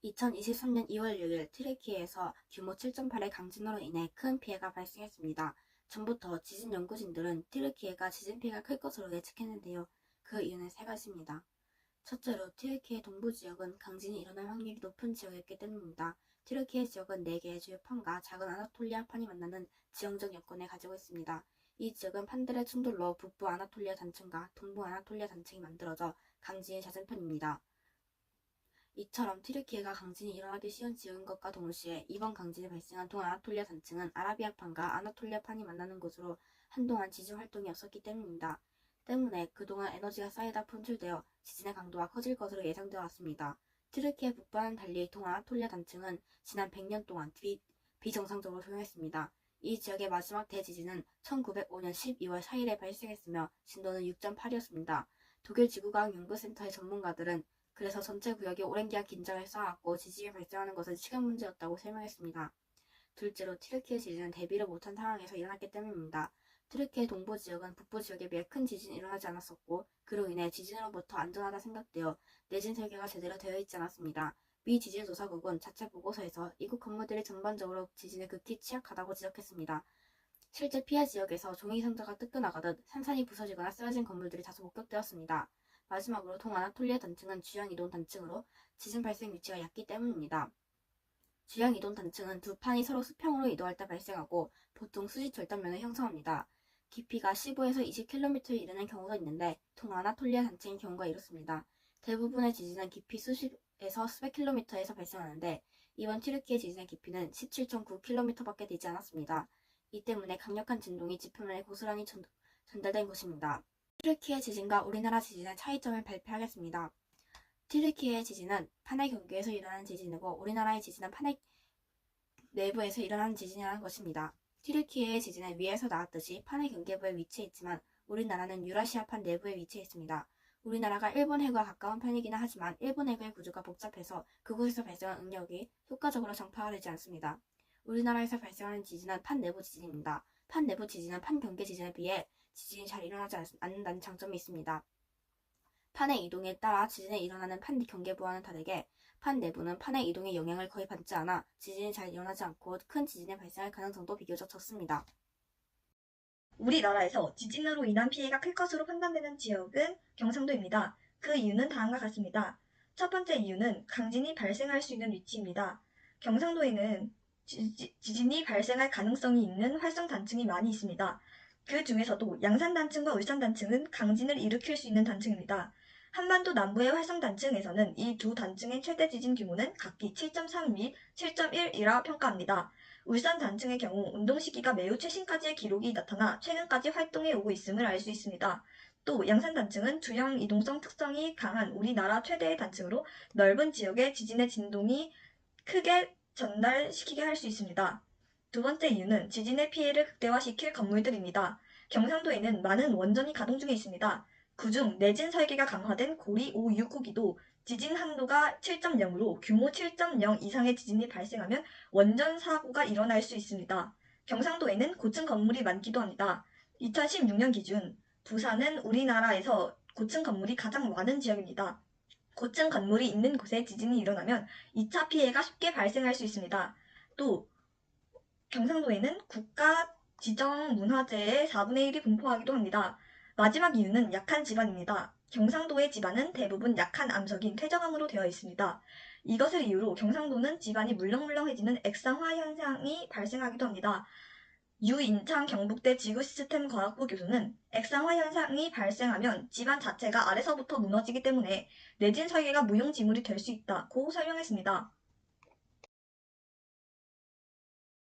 2023년 2월 6일 튀르키예에서 규모 7.8의 강진으로 인해 큰 피해가 발생했습니다. 전부터 지진 연구진들은 튀르키예가 지진 피해가 클 것으로 예측했는데요. 그 이유는 세 가지입니다. 첫째로 튀르키예 동부 지역은 강진이 일어날 확률이 높은 지역이었기 때문입니다. 튀르키예 지역은 4개의 주요 판과 작은 아나톨리아 판이 만나는 지형적 여건을 가지고 있습니다. 이 지역은 판들의 충돌로 북부 아나톨리아 단층과 동부 아나톨리아 단층이 만들어져 강진이 잦은 편입니다. 이처럼 튀르키예가 강진이 일어나기 쉬운 지역인 것과 동시에 이번 강진이 발생한 동아나톨리아 단층은 아라비아판과 아나톨리아판이 만나는 곳으로 한동안 지진 활동이 없었기 때문입니다. 때문에 그동안 에너지가 쌓이다 분출되어 지진의 강도가 커질 것으로 예상되어 왔습니다. 튀르키예 북부와는 달리 동아나톨리아 단층은 지난 100년 동안 비정상적으로 조용했습니다. 이 지역의 마지막 대지진은 1905년 12월 4일에 발생했으며 진도는 6.8이었습니다. 독일 지구과학 연구센터의 전문가들은 그래서 전체 구역이 오랜 기간 긴장을 쌓았고 지진이 발생하는 것은 시간 문제였다고 설명했습니다. 둘째로 튀르키예 지진은 대비를 못한 상황에서 일어났기 때문입니다. 튀르키예 동부 지역은 북부 지역에 비해 큰 지진이 일어나지 않았었고 그로 인해 지진으로부터 안전하다 생각되어 내진 설계가 제대로 되어 있지 않았습니다. 미 지진조사국은 자체 보고서에서 이국 건물들이 전반적으로 지진에 극히 취약하다고 지적했습니다. 실제 피해 지역에서 종이 상자가 뜯겨나가듯 산산이 부서지거나 쓰러진 건물들이 다수 목격되었습니다. 마지막으로 동아나톨리아 단층은 주양이동 단층으로 지진 발생 위치가 얕기 때문입니다. 주양이동 단층은 두 판이 서로 수평으로 이동할 때 발생하고 보통 수직 절단면을 형성합니다. 깊이가 15에서 20km에 이르는 경우도 있는데 동아나톨리아 단층의 경우가 이렇습니다. 대부분의 지진은 깊이 수십에서 수백 킬로미터에서 발생하는데 이번 튀르키예 지진의 깊이는 17.9km밖에 되지 않았습니다. 이 때문에 강력한 진동이 지표면에 고스란히 전달된 것입니다. 튀르키예 지진과 우리나라 지진의 차이점을 발표하겠습니다. 튀르키예 지진은 판의 경계에서 일어나는 지진이고 우리나라의 지진은 판의 내부에서 일어나는 지진이라는 것입니다. 튀르키예의 지진은 위에서 나왔듯이 판의 경계부에 위치해 있지만 우리나라는 유라시아판 내부에 위치해 있습니다. 우리나라가 일본 해구와 가까운 편이기는 하지만 일본 해구의 구조가 복잡해서 그곳에서 발생한 응력이 효과적으로 정파가 되지 않습니다. 우리나라에서 발생하는 지진은 판 내부 지진입니다. 판 내부 지진은 판 경계 지진에 비해 지진이 잘 일어나지 않는다는 장점이 있습니다. 판의 이동에 따라 지진이 일어나는 판 경계부와는 다르게 판 내부는 판의 이동에 영향을 거의 받지 않아 지진이 잘 일어나지 않고 큰 지진이 발생할 가능성도 비교적 적습니다. 우리나라에서 지진으로 인한 피해가 클 것으로 판단되는 지역은 경상도입니다. 그 이유는 다음과 같습니다. 첫 번째 이유는 강진이 발생할 수 있는 위치입니다. 경상도에는 지진이 발생할 가능성이 있는 활성단층이 많이 있습니다. 그 중에서도 양산단층과 울산단층은 강진을 일으킬 수 있는 단층입니다. 한반도 남부의 활성단층에서는 이 두 단층의 최대 지진 규모는 각기 7.3 및 7.1이라 평가합니다. 울산 단층의 경우 운동 시기가 매우 최신까지의 기록이 나타나 최근까지 활동해 오고 있음을 알 수 있습니다. 또 양산 단층은 주형 이동성 특성이 강한 우리나라 최대의 단층으로 넓은 지역의 지진의 진동이 크게 전달시키게 할 수 있습니다. 두 번째 이유는 지진의 피해를 극대화시킬 건물들입니다. 경상도에는 많은 원전이 가동 중에 있습니다. 그중 내진 설계가 강화된 고리 5, 6호기도 지진 한도가 7.0으로 규모 7.0 이상의 지진이 발생하면 원전 사고가 일어날 수 있습니다. 경상도에는 고층 건물이 많기도 합니다. 2016년 기준 부산은 우리나라에서 고층 건물이 가장 많은 지역입니다. 고층 건물이 있는 곳에 지진이 일어나면 2차 피해가 쉽게 발생할 수 있습니다. 또 경상도에는 국가 지정 문화재의 4분의 1이 분포하기도 합니다. 마지막 이유는 약한 지반입니다. 경상도의 지반은 대부분 약한 암석인 퇴적암으로 되어 있습니다. 이것을 이유로 경상도는 지반이 물렁물렁해지는 액상화 현상이 발생하기도 합니다. 유인창 경북대 지구시스템과학부 교수는 액상화 현상이 발생하면 지반 자체가 아래서부터 무너지기 때문에 내진 설계가 무용지물이 될 수 있다고 설명했습니다.